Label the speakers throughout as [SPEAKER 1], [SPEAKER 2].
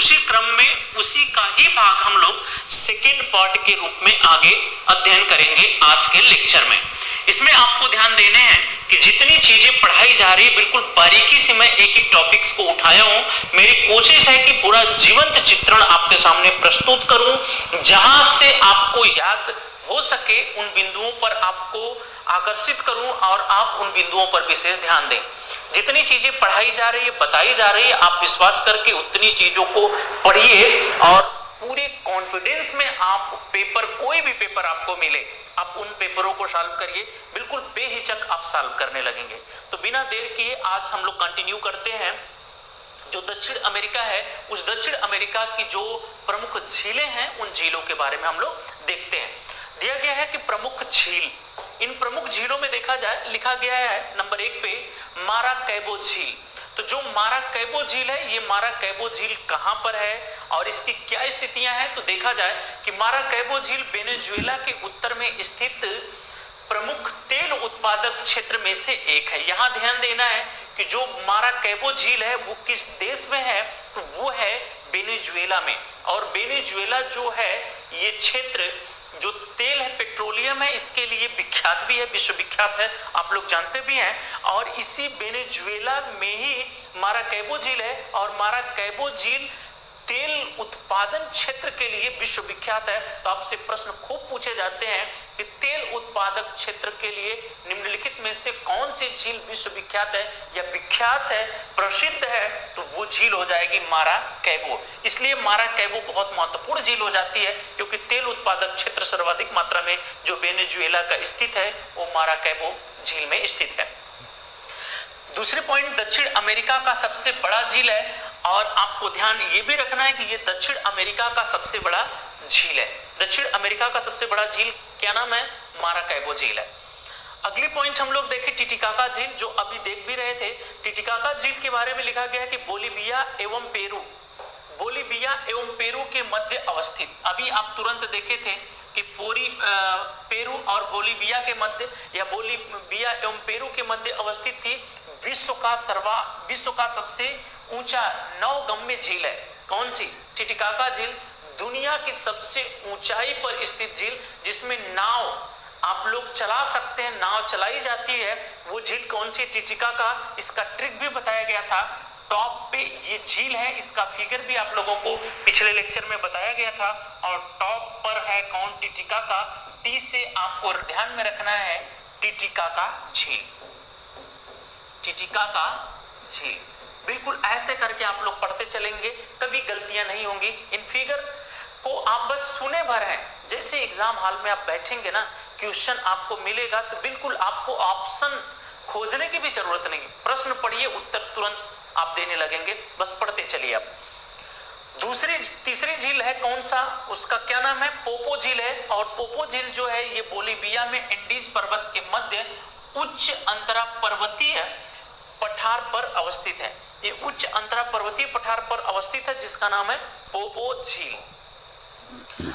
[SPEAKER 1] उसी क्रम में उसी का ही भाग हम लोग सेकेंड पार्ट के रूप में आगे अध्ययन करेंगे आज के लेक्चर में। इसमें आपको ध्यान देने हैं कि जितनी चीजें पढ़ाई जा रही है बिल्कुल बारीकी से मैं एक एक टॉपिक्स को उठाया हूं। मेरी कोशिश है कि पूरा जीवंत चित्रण आपके सामने प्रस्तुत करूं, जहां से आपको याद हो सके उन बिंदुओं पर आपको आकर्षित करूं और आप उन बिंदुओं पर विशेष ध्यान दें। जितनी चीजें पढ़ाई जा रही है, बताई जा रही है, आप विश्वास करके उतनी चीजों को पढ़िए और पूरे कॉन्फिडेंस में आप पेपर, कोई भी पेपर आपको मिले, आप उन पेपरों को सॉल्व करिए, बिल्कुल बेहिचक आप सॉल्व करने लगेंगे। तो बिना देर किए आज हम लोग कंटिन्यू करते हैं। जो दक्षिण अमेरिका है, उस दक्षिण अमेरिका की जो प्रमुख झीलें हैं, उन झीलों के बारे में हम लोग देखते हैं। दिया गया है कि प्रमुख झील, इन प्रमुख झीलों में देखा जाए, लिखा गया है नंबर 1 पे माराकैबो झील। तो जो माराकैबो झील है, ये माराकैबो झील कहां पर है और इसकी क्या स्थितियां हैं, तो देखा जाए कि माराकैबो झील वेनेजुएला के उत्तर में स्थित प्रमुख तेल उत्पादक क्षेत्र में से एक है। यहां ध्यान देना है कि जो माराकैबो झील है वो किस देश में है, तो वो है वेनेजुएला में। और वेनेजुएला जो है, ये क्षेत्र जो तेल है, पेट्रोलियम है, इसके लिए विख्यात भी है, विश्व विख्यात है, आप लोग जानते भी हैं। और इसी वेनेजुएला में ही माराकैबो झील है और माराकैबो झील तेल उत्पादन क्षेत्र के लिए विश्व विख्यात है। तो आपसे प्रश्न खूब पूछे जाते हैं कि तेल उत्पादक क्षेत्र के लिए निम्नलिखित में से कौन सी झील विश्व विख्यात है या विख्यात है, प्रसिद्ध है, तो वो झील हो जाएगी माराकैबो। इसलिए माराकैबो बहुत महत्वपूर्ण झील हो जाती है, क्योंकि तेल उत्पादक क्षेत्र सर्वाधिक मात्रा में जो वेनेजुएला का स्थित है, वो माराकैबो झील में स्थित है। दूसरी पॉइंट, दक्षिण अमेरिका का सबसे बड़ा झील है और आपको ध्यान ये भी रखना है कि ये दक्षिण अमेरिका का सबसे बड़ा झील है। दक्षिण अमेरिका का सबसे बड़ा झील क्या नाम है? माराकैबो झील है। अगली पॉइंट हम लोग देखें टिटिकाका झील, जो अभी देख भी रहे थे। टिटिकाका झील के बारे में लिखा गया है कि बोलिविया एवं पेरू, बोलिविया एवं पेरू के मध्य अवस्थित। अभी आप तुरंत देखे थे कि पेरू और बोलिविया के मध्य या बोलिविया एवं पेरू के मध्य अवस्थित थी। विश्व का सबसे ऊंचा नौगम्य झील है। कौन सी? टिटिकाका झील। दुनिया की सबसे ऊंचाई पर स्थित झील, जिसमें नाव आप लोग चला सकते हैं, नाव चलाई जाती है, वो झील कौन सी? टिटिकाका। इसका ट्रिक भी बताया गया था। टॉप पे ये झील है, इसका फिगर भी आप लोगों को पिछले लेक्चर में बताया गया था। और टॉप पर है कौन? टिटिकाका। टी से आपको ध्यान में रखना है टिटिकाका झील, टिटिकाका झील। बिल्कुल ऐसे करके आप लोग पढ़ते चलेंगे, कभी गलतियां नहीं होंगी। इन फिगर को आप बस सुने भर हैं। जैसे एग्जाम हॉल में आप बैठेंगे ना, क्वेश्चन आपको मिलेगा तो बिल्कुल आपको ऑप्शन खोजने की भी जरूरत नहीं, प्रश्न पढ़िए, उत्तर तुरंत आप देने लगेंगे, बस पढ़ते चलिए आप। तीसरी झील है कौन सा? उसका क्या नाम है? पोपो झील है। और पोपो झील जो है, ये बोलिविया में एंडीज पर्वत के मध्य उच्च अंतरा पर्वतीय पठार पर अवस्थित है। ये उच्च अंतरा पर्वतीय पठार पर अवस्थित है, जिसका नाम है पोपो झील।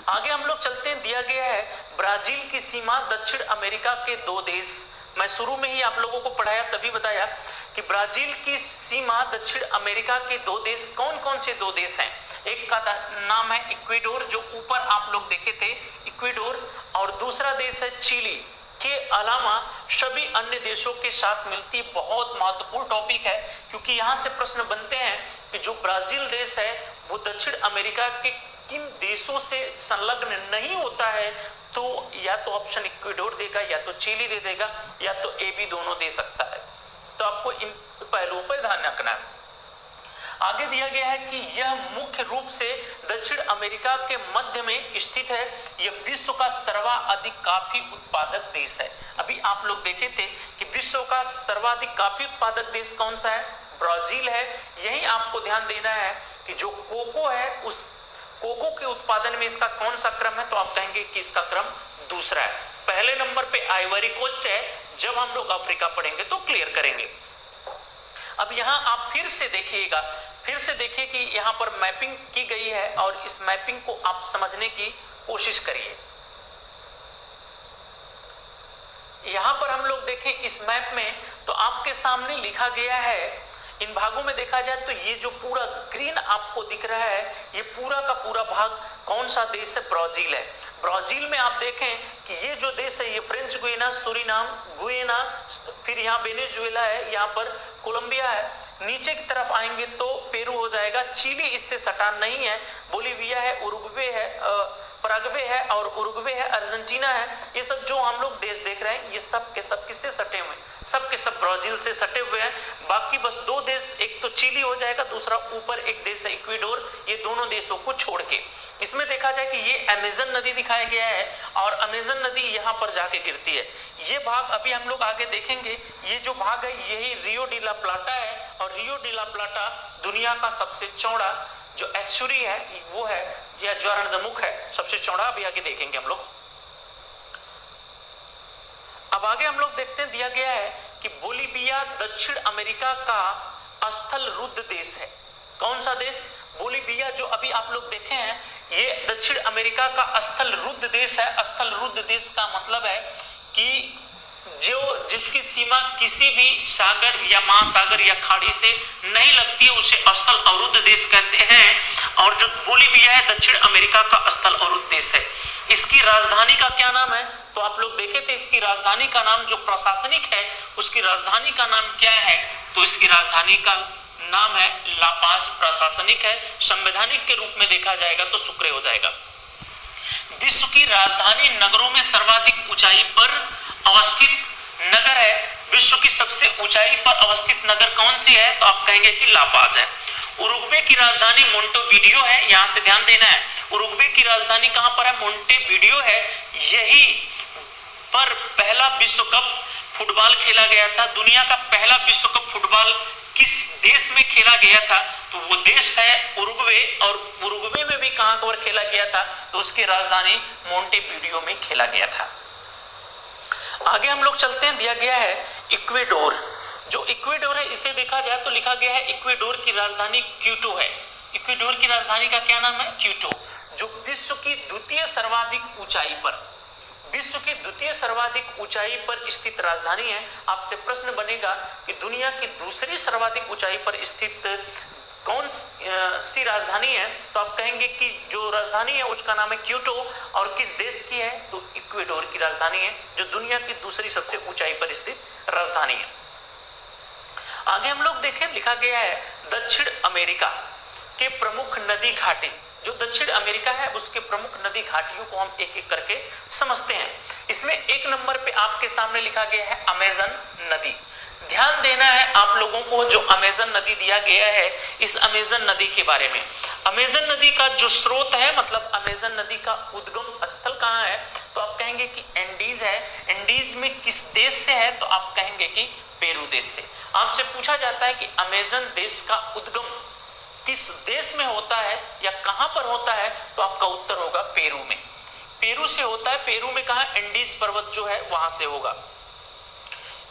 [SPEAKER 1] आगे हम लोग चलते हैं। दिया गया है ब्राजील की सीमा दक्षिण अमेरिका के 2 देश। मैं शुरू में ही आप लोगों को पढ़ाया, तभी बताया कि ब्राजील की सीमा दक्षिण अमेरिका के 2 देश कौन कौन से 2 देश हैं? एक का नाम है इक्वेडोर, जो ऊपर आप लोग देखे थे, इक्वेडोर। और दूसरा देश है चिली। के अलावा सभी अन्य देशों के साथ मिलती, बहुत महत्वपूर्ण टॉपिक है, क्योंकि यहां से प्रश्न बनते हैं कि जो ब्राजील देश है वो दक्षिण अमेरिका के किन देशों से संलग्न नहीं होता है। तो या तो ऑप्शन इक्वेडोर देगा, या तो चिली दे देगा, या तो ए बी दोनों दे सकता है। तो आपको इन पहलुओं पर ध्यान रखना है। आगे दिया गया है कि यह मुख्य रूप से दक्षिण अमेरिका के मध्य में स्थित है। यह विश्व का सर्वाधिक कॉफी उत्पादक देश है। अभी आप लोग देखे थे कि विश्व का सर्वाधिक कॉफी उत्पादक देश कौन सा है? ब्राजील है। यही आपको ध्यान देना है कि जो कोको है, उस कोको के उत्पादन में इसका कौन सा क्रम है? तो आप कहेंगे कि इसका क्रम दूसरा है। पहले नंबर पे आइवरी कोस्ट है। जब हम लोग अफ्रीका पढ़ेंगे तो क्लियर करेंगे। अब यहां आप फिर से देखिए कि यहां पर मैपिंग की गई है, और इस मैपिंग को आप समझने की कोशिश करिए। यहां पर हम लोग देखें इस मैप में, तो आपके सामने लिखा गया है इन भागों में देखा जाए तो ये जो पूरा ग्रीन आपको दिख रहा है, ये पूरा का पूरा भाग कौन सा देश है? ब्राजील है। ब्राजील में आप देखें कि ये जो देश है, ये फ्रेंच गुयाना, सूरीनाम, गुयाना, फिर यहाँ वेनेजुएला है, यहाँ पर कोलंबिया है। नीचे की तरफ आएंगे तो पेरू हो जाएगा, चिली इससे सटा नहीं है, बोलीविया है, उरुग्वे है, पराग्वे है और उरुग्वे है, अर्जेंटीना है। ये सब जो हम लोग देश देख रहे हैं, ये सब के सब किससे सटे हुए हैं? सब के सब ब्राजील से सटे हुए हैं। बाकी बस दो देश, एक तो चिली हो जाएगा, दूसरा ऊपर एक देश है इक्वाडोर। ये दोनों देशों को छोड़ के इसमें देखा जाए कि ये अमेजन नदी दिखाया गया है और अमेजन नदी यहाँ पर जाके गिरती है। ये भाग अभी हम लोग आगे देखेंगे। ये जो भाग है यही रियो डी ला प्लाटा है और रियो डी ला प्लाटा दुनिया का सबसे चौड़ा जो एस्चुरी है वो है, या ज्वारनदमुख है, सबसे चौड़ा। अभी आगे देखेंगे हम लोग। अब आगे हम लोग देखते हैं, दिया गया है कि बोलीविया दक्षिण अमेरिका का स्थल रुद्ध देश है। कौन सा देश? बोलीविया, जो अभी आप लोग देखे हैं, ये दक्षिण अमेरिका का स्थल रुद्ध देश है। स्थल रुद्ध देश का मतलब है कि जो जिसकी सीमा किसी भी सागर या महासागर या खाड़ी से नहीं लगती है, उसे स्थल अवरुद्ध देश कहते हैं। और जो बोलीविया है दक्षिण अमेरिका का स्थल अवरुद्ध देश है। इसकी राजधानी का क्या नाम है? तो आप लोग देखे थे, इसकी राजधानी का नाम जो प्रशासनिक है उसकी राजधानी का नाम क्या है? तो इसकी राजधानी का नाम है ला पाज। प्रशासनिक है, संवैधानिक के रूप में देखा जाएगा तो सुक्रे हो जाएगा। विश्व की राजधानी नगरों में सर्वाधिक ऊंचाई पर अवस्थित नगर है। विश्व की सबसे ऊंचाई पर अवस्थित नगर कौन सी है? तो आप कहेंगे कि ला पाज है। उरुग्वे की राजधानी मोंटेविडियो है, यहां से ध्यान देना है। उरुग्वे की राजधानी कहां पर है? मोंटेविडियो है। यही पर पहला विश्व कप फुटबॉल खेला गया था। दुनिया का पहला विश्व कप फुटबॉल किस देश में खेला गया था? तो वो देश है उरुग्वे। और उरुग्वे में भी कहां पर खेला गया था? तो उसकी राजधानी मोंटेविडियो में खेला गया था। आगे हम लोग चलते हैं, दिया गया है इक्वाडोर। जो इक्वाडोर है इसे देखा जाए तो लिखा गया है इक्वाडोर की राजधानी क्यूटो है। इक्वाडोर की राजधानी का क्या नाम है? क्यूटो। जो विश्व की द्वितीय सर्वाधिक ऊंचाई पर, विश्व की द्वितीय सर्वाधिक ऊंचाई पर स्थित राजधानी है। आपसे प्रश्न बनेगा कि दुनिया की दूसरी सर्वाधिक ऊंचाई पर स्थित कौन सी राजधानी है? तो आप कहेंगे कि जो राजधानी है उसका नाम है क्यूटो। और किस देश की है? तो इक्वाडोर की राजधानी है, जो दुनिया की दूसरी सबसे ऊंचाई पर स्थित राजधानी है। आगे हम लोग देखें, लिखा गया है दक्षिण अमेरिका के प्रमुख नदी घाटी। जो दक्षिण अमेरिका है उसके प्रमुख नदी घाटियों को हम एक एक करके समझते हैं। इसमें एक नंबर पे आपके सामने लिखा गया है अमेजन नदी। ध्यान देना है आप लोगों को, जो अमेजन नदी दिया गया है, इस अमेजन नदी के बारे में। अमेजन नदी का जो स्रोत है, मतलब अमेजन नदी का उद्गम स्थल कहाँ है? तो आप कहेंगे कि एंडीज है। एंडीज में किस देश से है? तो आप कहेंगे कि पेरू देश से। आपसे पूछा जाता है कि अमेजन देश का उद्गम किस देश में होता है या कहां पर होता है? तो आपका उत्तर होगा पेरू में। पेरू से होता है। पेरू में कहा? एंडीज पर्वत जो है वहां से होगा।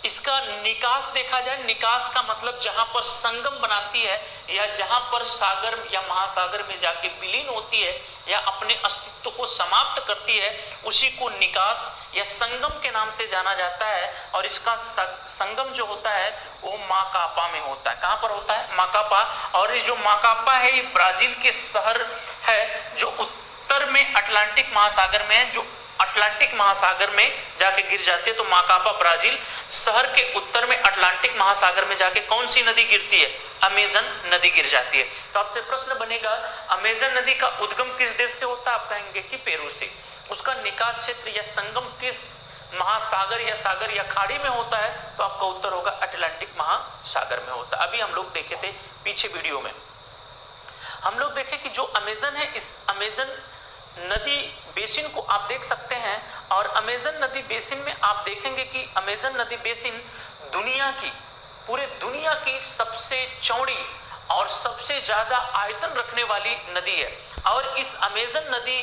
[SPEAKER 1] इसका निकास देखा जाए, निकास का मतलब जहां पर संगम बनाती है या जहां पर सागर या महासागर में जाके विलीन होती है या अपने अस्तित्व को समाप्त करती है, उसी को निकास या संगम के नाम से जाना जाता है। और इसका संगम जो होता है वो माकापा में होता है। कहां पर होता है? माकापा। और ये जो माकापा है ये ब्राजील के शहर है, जो उत्तर में अटलांटिक महासागर में है, जो अटलांटिक महासागर में जाके गिर जाती है। तो माकापा ब्राजील शहर के उत्तर में अटलांटिक महासागर में जाके कौन सी नदी गिरती है? अमेजन नदी गिर जाती है। तो आपसे प्रश्न बनेगा अमेजन नदी का उद्गम किस देश से होता है? आप कहेंगे कि पेरू से। उसका निकास क्षेत्र या संगम किस महासागर या सागर या खाड़ी में होता है? तो आपका उत्तर होगा अटलांटिक महासागर में होता है। अभी हम लोग देखे थे पीछे वीडियो में, हम लोग देखे कि जो अमेजन है, इस अमेजन नदी बेसिन को आप देख सकते हैं। और अमेजन नदी बेसिन में आप देखेंगे कि अमेजन नदी बेसिन दुनिया की, पूरे दुनिया की सबसे चौड़ी और सबसे ज्यादा आयतन रखने वाली नदी है। और इस अमेजन नदी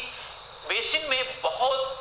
[SPEAKER 1] बेसिन में बहुत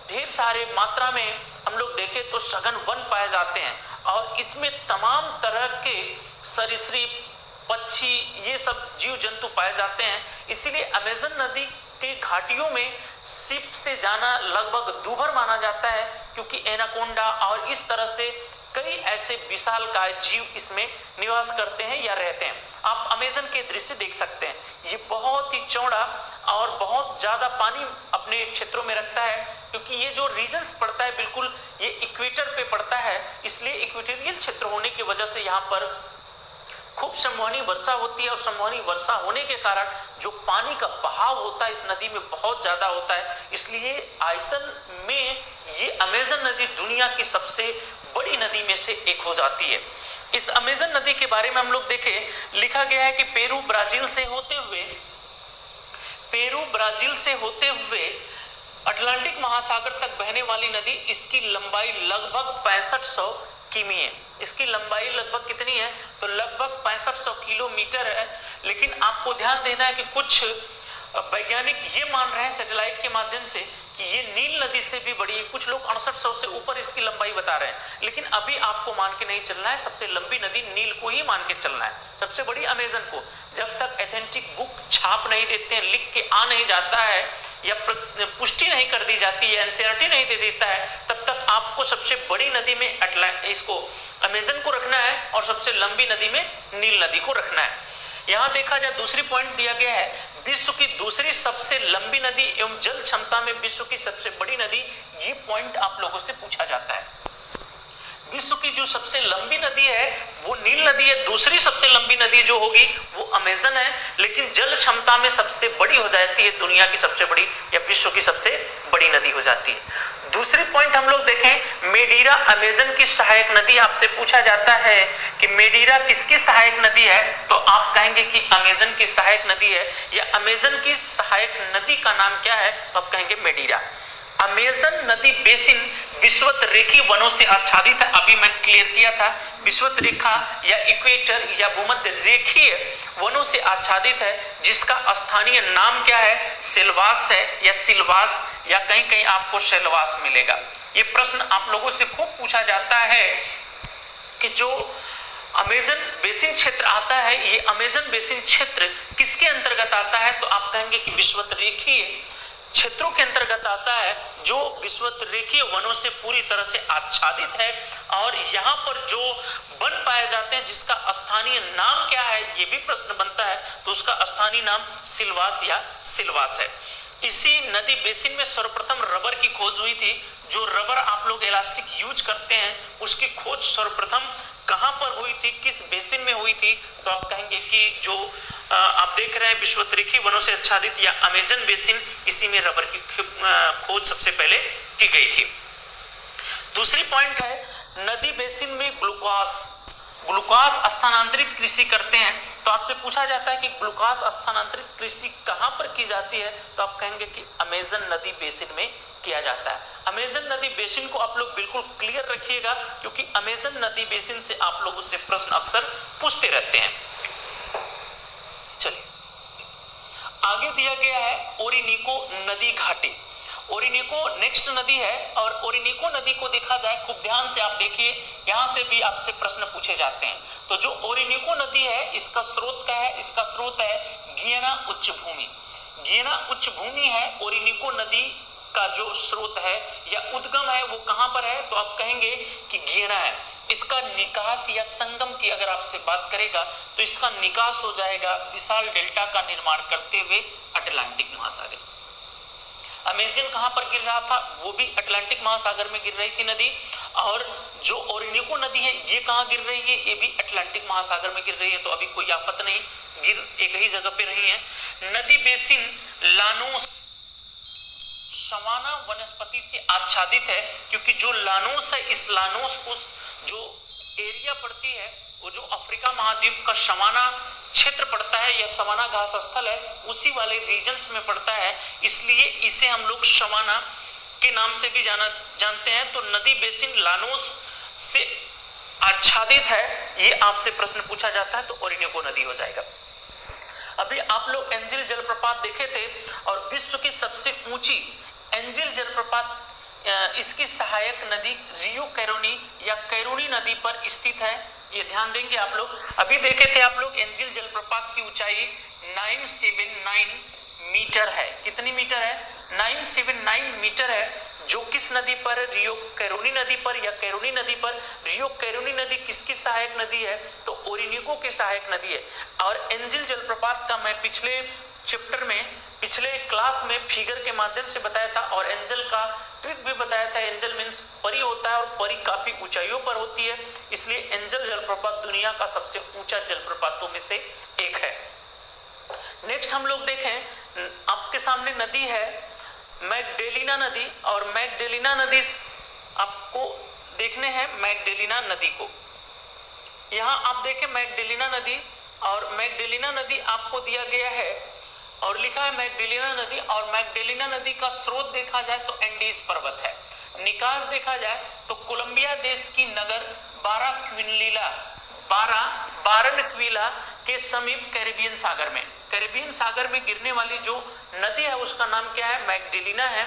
[SPEAKER 1] ढेर सारे मात्रा में हम लोग देखें तो सघन वन पाए जाते हैं। और इसमें तमाम तरह के सरीसृप, पक्षी, ये सब जीव जंतु पाए जाते हैं। इसीलिए अमेजन नदी के घाटियों में शिप से जाना लगभग दूभर माना जाता है, क्योंकि एनाकोंडा और इस तरह से कई ऐसे विशालकाय जीव इसमें निवास करते हैं या रहते हैं। आप अमेज़न के दृश्य देख सकते हैं, ये बहुत ही चौड़ा और बहुत ज्यादा पानी अपने क्षेत्रों में रखता है, क्योंकि ये जो रीजन्स पड़ता है बिल्कुल ये इक्वेटर पे पड़ता है, इसलिए इक्वेटोरियल क्षेत्र होने की वजह से यहाँ पर खूब संवहनी वर्षा होती है और संवहनी वर्षा होने के कारण जो पानी का बहाव होता है इस नदी में बहुत ज्यादा होता है, इसलिए आयतन में ये अमेज़न नदी दुनिया की सबसे बड़ी नदी में से एक हो जाती है। इस अमेज़न नदी के बारे में हम लोग देखें, लिखा गया है कि पेरू ब्राजील से होते हुए अटलांटिक महासागर तक बहने वाली नदी, इसकी लंबाई लगभग 6500 किमी है। इसकी लंबाई लगभग कितनी है? तो लगभग 6500 किलोमीटर है। लेकिन आपको ध्यान देना है कि कुछ वैज्ञानिक ये मान रहे हैं सैटेलाइट के माध्यम से कि ये नील नदी से भी बड़ी है। कुछ लोग 6800 से ऊपर इसकी लंबाई बता रहे हैं, लेकिन अभी आपको मान के नहीं चलना है, सबसे लंबी नदी नील को ही मान के चलना है, सबसे बड़ी अमेज़न को। जब तक ऑथेंटिक बुक छाप नहीं देते हैं, लिख के आ नहीं जाता है या पुष्टि नहीं कर दी जाती है, एनसीईआरटी नहीं दे देता है, तब तक आपको सबसे बड़ी नदी में इसको अमेज़न को रखना है और सबसे लंबी नदी में नील नदी को रखना है। यहां देखा जाए, दूसरी पॉइंट दिया गया है, विश्व की दूसरी सबसे लंबी नदी एवं जल क्षमता में विश्व की सबसे बड़ी नदी, ये पॉइंट आप लोगों से पूछा जाता है। विश्व की जो सबसे लंबी नदी है वो नील नदी है, दूसरी सबसे लंबी नदी जो होगी वो अमेज़न है, लेकिन जल क्षमता में सबसे बड़ी हो जाती है, दुनिया की सबसे बड़ी या विश्व की सबसे बड़ी नदी हो जाती है। दूसरी पॉइंट हम लोग देखें, मेडीरा अमेज़न की सहायक नदी। आपसे पूछा जाता है कि मेडीरा किसकी सहायक नदी है, तो आप कहेंगे कि अमेज़न की सहायक नदी है, या अमेज़न की सहायक नदी का नाम क्या है, तो आप कहेंगे मेडीरा। अमेज़न नदी बेसिन विषुवत रेखीय वनों से आच्छादित है। अभी मैं क्लियर किया था, विषुवत रेखा या इक्वेटर या भूमध्य रेखीय वनों से आच्छादित है, जिसका स्थानीय नाम क्या है, सेल्वास है या सिल्वास, या कहीं कहीं आपको शेलवास मिलेगा। ये प्रश्न आप लोगों से खूब पूछा जाता है कि जो अमेज़न बेसिन क्षेत्र आता है, ये अमेज़न बेसिन क्षेत्र किसके अंतर्गत आता है, तो आप कहेंगे कि विषुवत रेखीय क्षेत्रों के अंतर्गत आता है, जो विषुवत रेखीय वनों से पूरी तरह से आच्छादित है। और यहाँ पर जो वन पाए जाते हैं जिसका स्थानीय नाम क्या है, ये भी प्रश्न बनता है, तो उसका स्थानीय नाम सिल्वास या सिल्वास है। इसी नदी बेसिन में सर्वप्रथम रबर की खोज हुई थी। जो रबर आप लोग इलास्टिक यूज करते हैं, उसकी खोज सर्वप्रथम कहां पर हुई थी, किस बेसिन में हुई थी, तो आप कहेंगे कि जो आप देख रहे हैं विषुवत रेखीय वनों से आच्छादित या अमेज़न बेसिन, इसी में रबर की खोज सबसे पहले की गई थी। दूसरी पॉइंट है, नदी बेसिन में ग्लूकोज स्थानांतरित कृषि करते हैं। तो आपसे पूछा जाता है कि ग्लूकोज स्थानांतरित कृषि कहां पर की जाती है, तो आप कहेंगे कि अमेज़न नदी बेसिन में किया जाता है। अमेज़न नदी बेसिन को आप लोग बिल्कुल क्लियर रखिएगा, क्योंकि अमेज़न नदी बेसिन से आप लोगों से प्रश्न अक्सर पूछते रहते हैं। चलिए आगे दिया गया है ओरिनिको नदी घाटी। ओरिनिको नेक्स्ट नदी है, और ओरिनिको नदी को देखा जाए, खूब ध्यान से आप देखिए, यहां से भी आपसे प्रश्न पूछे जाते हैं। तो जो ओरिनिको नदी है, इसका स्रोत क्या है, इसका स्रोत है गियना उच्च भूमि। गियना उच्च भूमि है ओरिनिको नदी का जो स्रोत है या उद्गम है, वो कहां पर है, तो आप कहेंगे कि गियना है। इसका निकास या संगम की अगर आपसे बात करेगा, तो इसका निकास हो जाएगा विशाल डेल्टा का निर्माण करते हुए अटलांटिक महासागर। अमेज़न कहां पर गिर रहा था, वो भी अटलांटिक महासागर में गिर रही थी नदी, और जो ओरिनिको नदी है ये कहां गिर रही है, ये भी अटलांटिक महासागर में गिर रही है। तो अभी कोई आफत नहीं, गिर एक ही जगह पे रही है। नदी बेसिन लानोस सवाना वनस्पति से आच्छादित है, क्योंकि जो लानोस है, इस लानोस को जो एरिया पड़ती है, वो जो अफ्रीका महाद्वीप का सवाना क्षेत्र पड़ता है या सवाना घास स्थल है, उसी वाले रीजन्स में पड़ता है, इसलिए इसे हम लोग सवाना के नाम से भी जानते हैं। तो नदी बेसिन लानोस से आच्छादित है, ये आपसे प्रश्न पूछा जाता है, तो ओरिनिको नदी हो जाएगा। अभी आप लोग एंजिल जलप्रपात देखे थे, और विश्व की सबसे ऊंची एंजिल जलप्रपात, इसकी सहायक नदी रियो कैरोनी या कैरोनी नदी पर स्थित है, ये ध्यान देंगे आप लोग। अभी देखे थे आप लोग एंजिल जलप्रपात की ऊंचाई 979 मीटर है। कितनी मीटर है? 979 मीटर है, जो किस नदी पर, रियो कैरोनी नदी पर या कैरोनी नदी पर। रियो कैरोनी नदी किसकी सहायक नदी है, तो ओरिनिको की सहायक नदी है। और एंजल जलप्रपात का मैं पिछले चैप्टर में, पिछले क्लास में फिगर के माध्यम से बताया था और एंजल का ट्रिक भी बताया था। एंजल मींस परी होता है और परी काफी ऊंचाइयों पर होती है, इसलिए एंजल जलप्रपात दुनिया का सबसे ऊंचा जलप्रपातों में से एक है। नेक्स्ट हम लोग देखें, आपके सामने नदी है मैगडेलिना नदी, और मैगडेलिना नदी आपको देखने हैं मैगडेलिना नदी को। यहां आप देखें मैगडेलिना नदी, और मैगडेलिना नदी आपको दिया गया है और लिखा है मैगडेलिना नदी। और मैगडेलिना नदी का स्रोत देखा जाए तो एंडीज पर्वत है। निकास देखा जाए तो कोलंबिया देश की नगर बारनक्विला के समीप कैरिबियन सागर में, कैरिबियन सागर में गिरने वाली जो नदी है उसका नाम क्या है, मैगडेलिना है।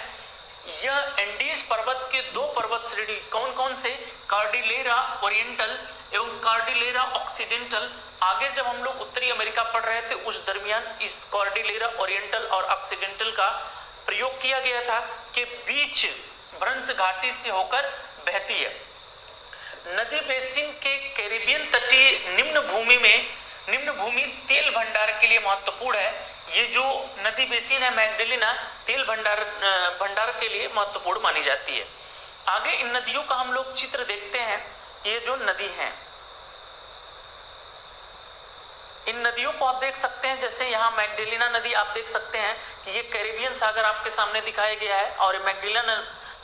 [SPEAKER 1] यह एंडीज पर्वत के दो पर्वत श्रेणी कौन कौन से, कार्डिलेरा ओरिएंटल एवं कार्डिलेरा ऑक्सीडेंटल। आगे जब हम लोग उत्तरी अमेरिका पढ़ रहे थे उस दरमियान इस कार्डिलेरा ओरिएंटल और ऑक्सीडेंटल का प्रयोग किया गया था कि बीच भ्रंश घाटी से होकर बहती है। नदी बेसिन के कैरिबियन तटीय निम्न भूमि तेल भंडार के लिए महत्वपूर्ण है। ये जो नदी बेसिन है मैगडेलिना, तेल भंडार के लिए महत्वपूर्ण मानी जाती है। आगे इन नदियों का हम लोग चित्र देखते हैं। ये जो नदी है, इन नदियों को आप देख सकते हैं, जैसे यहाँ मैगडेलिना नदी आप देख सकते हैं कि ये कैरिबियन सागर आपके सामने दिखाया गया है, और मैगडेलिना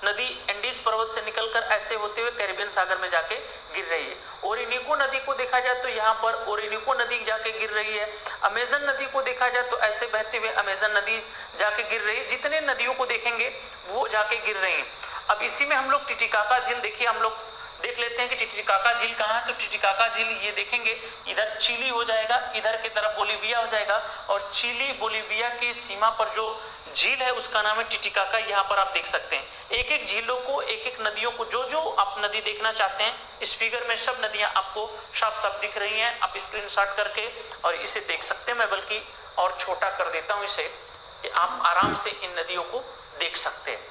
[SPEAKER 1] नदी एंडीज पर्वत से निकलकर ऐसे होते हुए कैरिबियन सागर में जाके गिर रही है। ओरिनिको नदी को देखा जाए तो यहाँ पर ओरिनिको नदी जाके गिर रही है। अमेजन नदी को देखा जाए तो ऐसे बहते हुए अमेजन नदी जाके गिर रही है। जितने नदियों को देखेंगे वो जाके गिर रही है। अब इसी में हम लोग टिटिकाका झील, देखिए हम लोग देख लेते हैं कि टिटिकाका झील कहाँ है। तो टिटिकाका झील ये देखेंगे इधर चिली हो जाएगा, इधर की तरफ बोलीविया हो जाएगा, और चिली बोलीविया की सीमा पर जो झील है उसका नाम है टिटिकाका। यहाँ पर आप देख सकते हैं एक एक झीलों को, एक एक नदियों को, जो जो आप नदी देखना चाहते हैं इस फिगर में सब नदियां आपको साफ साफ दिख रही हैं। आप स्क्रीनशॉट करके और इसे देख सकते हैं। मैं बल्कि और छोटा कर देता हूं इसे, कि आप आराम से इन नदियों को देख सकते हैं।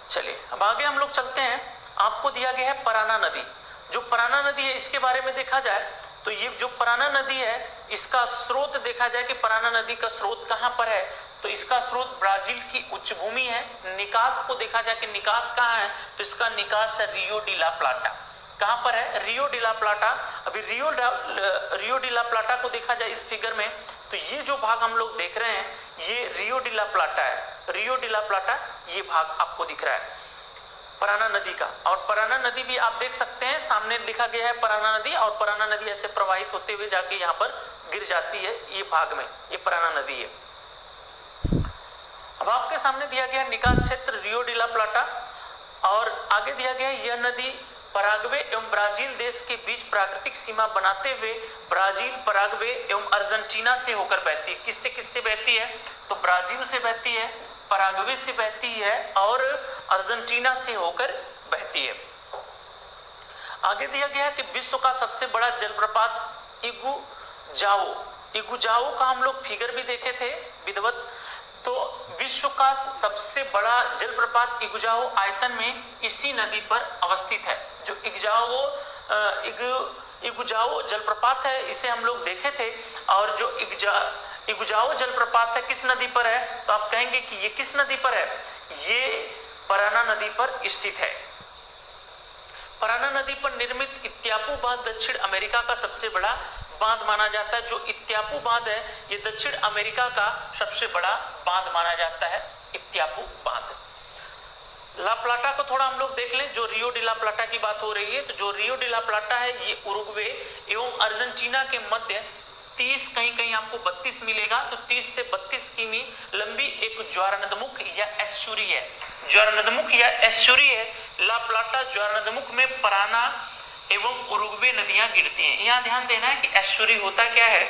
[SPEAKER 1] चलिए अब आगे हम लोग चलते हैं। आपको दिया गया है पराना नदी। जो पराना नदी है इसके बारे में देखा जाए तो ये जो पराना नदी है इसका स्रोत देखा जाए कि पराना नदी का स्रोत कहां पर है, तो इसका स्रोत ब्राजील की उच्च भूमि है। निकास को देखा जाए कि निकास कहां है, तो इसका निकास है रियो डी ला प्लाटा। कहां पर है, रियो डी ला प्लाटा। अभी रियो डी ला प्लाटा को देखा जाए इस फिगर में तो ये जो भाग हम लोग देख रहे हैं ये रियो डी ला प्लाटा है। रियो डी ला प्लाटा ये भाग आपको दिख रहा है पराना नदी का। और पराना नदी भी आप देख सकते हैं, सामने लिखा गया है पराना नदी, और पराना नदी ऐसे प्रवाहित होते हुए जाके यहाँ पर गिर जाती है ये भाग में, ये पराना नदी है। अब आपके सामने दिया गया है निकास क्षेत्र रियो डी ला प्लाटा, और आगे दिया गया है यह नदी पराग्वे एवं ब्राजील देश के बीच प्राकृतिक सीमा बनाते हुए ब्राजील, पराग्वे एवं अर्जेंटीना से होकर बहती है। किससे किससे बहती है, तो ब्राजील से बहती है, पराग्वे से बहती है और अर्जेंटीना से होकर बहती है। आगे दिया गया है कि विश्व का सबसे बड़ा जलप्रपात इगुजाओ का हम लोग फिगर भी देखे थे विधिवत। तो विश्व का सबसे बड़ा जलप्रपात इगुजाओ आयतन में इसी नदी पर अवस्थित है। जो इगुजाओ जलप्रपात है इसे हम लोग देखे थे, और जो इगुजाओ जलप्रपात है किस नदी पर है, तो आप कहेंगे कि ये किस नदी पर है, ये पराना नदी पर स्थित है। पराना नदी पर निर्मित इत्यापू बांध दक्षिण अमेरिका का सबसे बड़ा बांध माना जाता है। जो इत्यापू बांध है ये दक्षिण अमेरिका का सबसे बड़ा बांध माना जाता है, इत्यापू बांध। ला प्लाटा को थोड़ा हम लोग देख लें। जो रियो डी ला प्लाटा की बात हो रही है, तो जो रियो डी ला प्लाटा है ये उरुग्वे एवं अर्जेंटीना के मध्य 30 कहीं कहीं आपको 32 मिलेगा, तो 30 से 32 किमी लंबी एक ज्वारनदमुख या एस्चुरी है। ज्वारनदमुख या एस्चुरी है। ला प्लाटा ज्वारनदमुख में पराना एवं उरुग्वे नदियां गिरती हैं। यहाँ ध्यान देना है कि एस्चुरी होता क्या है,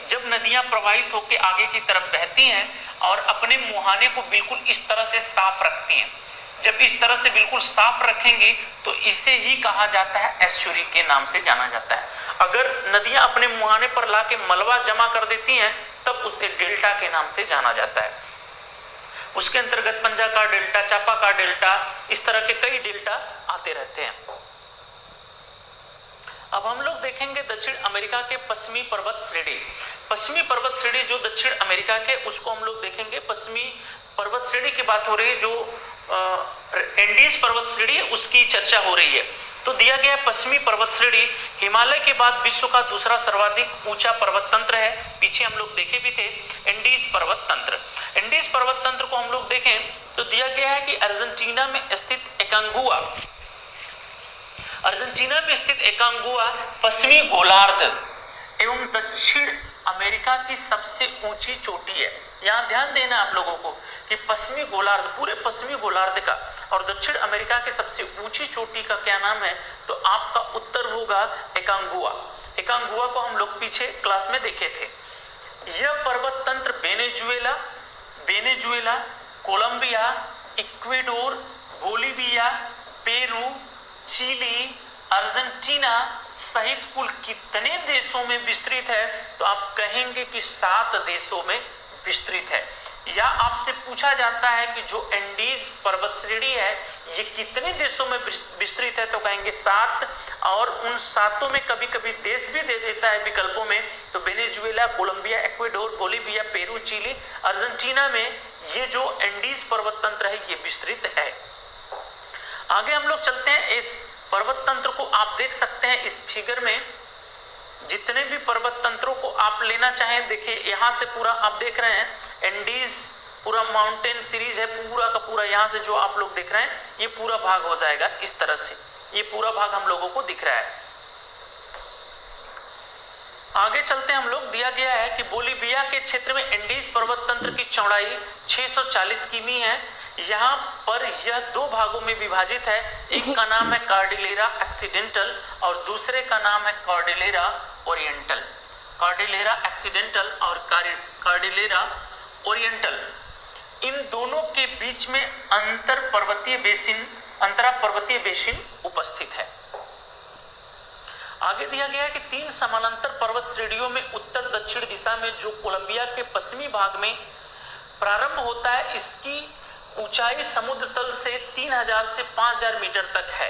[SPEAKER 1] जब नदियां प्रवाहित होकर आगे की तरफ बहती हैं और अपने मुहाने को बिल्कुल इस तरह से साफ रखती हैं, जब इस तरह से बिल्कुल साफ रखेंगे तो इसे ही कहा जाता है एस्चुरी के नाम से जाना जाता है। अगर नदियां अपने मुहाने पर लाके मलबा जमा कर देती हैं तब उसे डेल्टा के नाम से जाना जाता है। उसके अंतर्गत पंजाकार डेल्टा, चापाकार डेल्टा, इस तरह के कई डेल्टा आते रहते हैं। अब हम लोग देखेंगे दक्षिण अमेरिका के पश्चिमी पर्वत श्रेणी। पश्चिमी पर्वत श्रेणी जो दक्षिण अमेरिका के, उसको हम लोग देखेंगे। पश्चिमी पर्वत श्रेणी की बात हो रही है, जो एंडीज पर्वत श्रेणी है उसकी चर्चा हो रही है। तो दिया गया पश्चिमी पर्वत श्रेणी हिमालय के बाद विश्व का दूसरा सर्वाधिक ऊंचा पर्वत तंत्र है। पीछे हम लोग देखे भी थे एंडीज पर्वत तंत्र। एंडीज पर्वत तंत्र को हम लोग देखें तो दिया गया है कि अर्जेंटीना में स्थित एकांगुआ, अर्जेंटीना में स्थित एकांगुआ पश्चिमी गोलार्ध एवं दक्षिण अमेरिका की सबसे ऊंची चोटी है। यहां ध्यान देना आप लोगों को कि पश्चिमी गोलार्ध, पूरे पश्चिमी गोलार्ध का और दक्षिण अमेरिका की सबसे ऊंची चोटी का क्या नाम है, तो आपका उत्तर होगा एकांगुआ। एकांगुआ को हम लोग पीछे क्लास में देखे थे। यह पर्वत तंत्र Venezuela, Colombia, Ecuador, Bolivia, Peru, Chile, Argentina सहित कुल कितने देशों में विस्तृत है, तो आप कहेंगे कि 7 देशों में विस्तृत है। या आपसे पूछा जाता है कि जो एंडीज पर्वत श्रेणी है ये कितने देशों में विस्तृत है, तो कहेंगे 7, और उन 7 में कभी कभी देश भी दे देता है विकल्पों में। तो Venezuela, Colombia, Ecuador, Bolivia, Peru, Chile, Argentina में ये जो एंडीज पर्वत तंत्र है ये विस्तृत है। आगे हम लोग चलते हैं। इस पर्वत तंत्र को आप देख सकते हैं इस फिगर में, जितने भी पर्वत तंत्रों को आप लेना चाहें, देखिए यहां से पूरा आप देख रहे हैं एंडीज पूरा माउंटेन सीरीज है, पूरा का पूरा यहां से जो आप लोग देख रहे हैं ये पूरा भाग हो जाएगा इस तरह से, ये पूरा भाग हम लोगों को दिख रहा है। आगे चलते हैं हम लोग। दिया गया है कि बोलिविया के क्षेत्र में एंडीज पर्वत तंत्र की चौड़ाई 640 किमी है। यहाँ पर यह 2 भागों में विभाजित है। एक का नाम है कॉर्डिलेरा एक्सीडेंटल और दूसरे का नाम है कॉर्डिलेरा ओरिएंटल। कॉर्डिलेरा एक्सीडेंटल और कॉर्डिलेरा ओरिएंटल, इन दोनों के बीच में अंतरा पर्वतीय बेसिन उपस्थित है। आगे दिया गया है कि 3 समानांतर पर्वत श्रेणियों में उत्तर दक्षिण दिशा में जो कोलंबिया के पश्चिमी भाग में प्रारंभ होता है, इसकी ऊंचाई समुद्र तल से 3000 से 5000 मीटर तक है।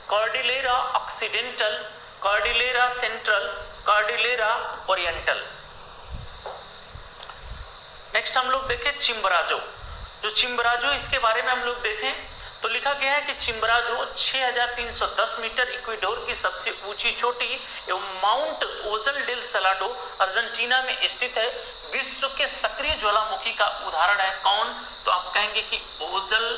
[SPEAKER 1] Cordillera occidental, Cordillera central, Cordillera oriental. Next हम लोग देखें चिम्बराजो। जो चिम्बराजो, इसके बारे में हम लोग देखें तो लिखा गया है कि चिम्बराजो 6310 मीटर इक्वेडोर की सबसे ऊंची चोटी एवं Mount Ojos del Salado Argentina में स्थित है। विश्व के सक्रिय ज्वालामुखी का उदाहरण है कौन, तो आप कहेंगे कि ओजल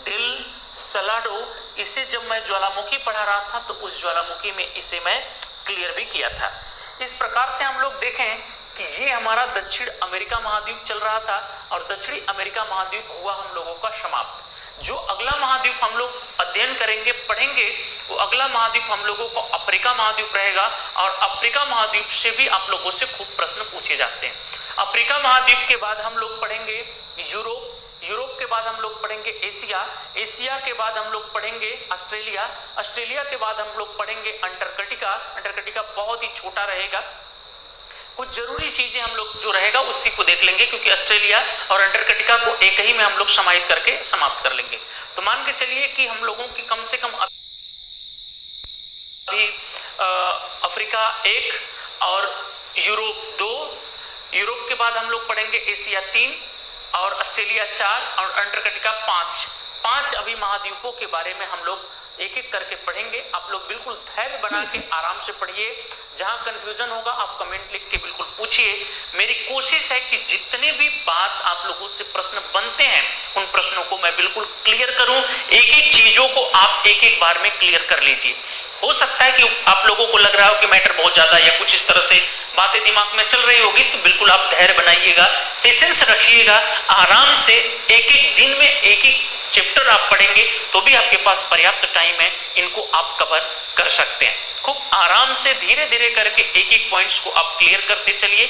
[SPEAKER 1] डेल सलाडो। इसे जब मैं ज्वालामुखी पढ़ा रहा था तो उस ज्वालामुखी में इसे मैं क्लियर भी किया था। इस प्रकार से हम लोग देखें कि ये हमारा दक्षिण अमेरिका महाद्वीप चल रहा था और दक्षिणी अमेरिका महाद्वीप हुआ हम लोगों का समाप्त। जो अगला महाद्वीप हम लोग अध्ययन करेंगे, पढ़ेंगे, वो अगला महाद्वीप हम लोगों को अफ्रीका महाद्वीप रहेगा और अफ्रीका महाद्वीप से भी आप लोगों से खूब प्रश्न पूछे जाते हैं। अफ्रीका महाद्वीप के बाद हम लोग पढ़ेंगे यूरोप, यूरोप के बाद हम लोग पढ़ेंगे एशिया, एशिया के बाद हम लोग पढ़ेंगे ऑस्ट्रेलिया, ऑस्ट्रेलिया के बाद हम लोग पढ़ेंगे अंटार्कटिका। अंटार्कटिका बहुत ही छोटा रहेगा। कुछ जरूरी चीजें हम लोग जो रहेगा उसी को देख लेंगे, क्योंकि ऑस्ट्रेलिया और अंटार्कटिका को एक ही में हम लोग समाहित करके समाप्त कर लेंगे। तो मान के चलिए कि हम लोगों की कम से कम अभी अफ्रीका 1 और यूरोप 2, यूरोप के बाद हम लोग पढ़ेंगे एशिया 3 और ऑस्ट्रेलिया 4 और अंटार्कटिका 5 अभी महाद्वीपों के बारे में हम लोग एक एक करके पढ़ेंगे। आप लोग बिल्कुल धैर्य बना के आराम से पढ़िए। जहां कंफ्यूजन होगा आप कमेंट लिख के बिल्कुल पूछिए। मेरी कोशिश है कि जितने भी बात आप लोगों से प्रश्न बनते हैं उन प्रश्नों को मैं बिल्कुल क्लियर करूं। एक एक चीजों को आप एक एक बार में क्लियर कर लीजिए। हो सकता है कि आप लोगों को लग रहा हो कि मैटर बहुत ज्यादा या कुछ इस तरह से बातें दिमाग में चल रही होगी, तो बिल्कुल आप धैर्य बनाइएगा, पेशेंस रखिएगा। आराम से एक एक दिन में एक एक चैप्टर आप पढ़ेंगे तो भी आपके पास पर्याप्त टाइम है, इनको आप कवर कर सकते हैं। खूब आराम से धीरे धीरे करके एक एक पॉइंट्स को आप क्लियर करते चलिए,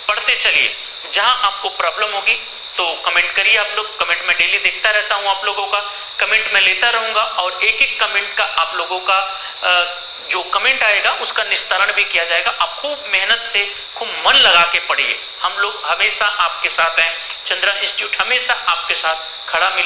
[SPEAKER 1] पढ़ते चलिए। जहां आपको प्रॉब्लम होगी तो कमेंट करिए। आप लोग कमेंट में डेली देखता रहता हूं, आप लोगों का कमेंट में लेता रहूंगा और एक एक कमेंट का आप लोगों का जो कमेंट आएगा उसका निस्तारण भी किया जाएगा। आप खूब मेहनत से, खूब मन लगा के पढ़िए। हम लोग हमेशा आपके साथ हैं, चंद्रा इंस्टीट्यूट हमेशा आपके साथ खड़ा मिले।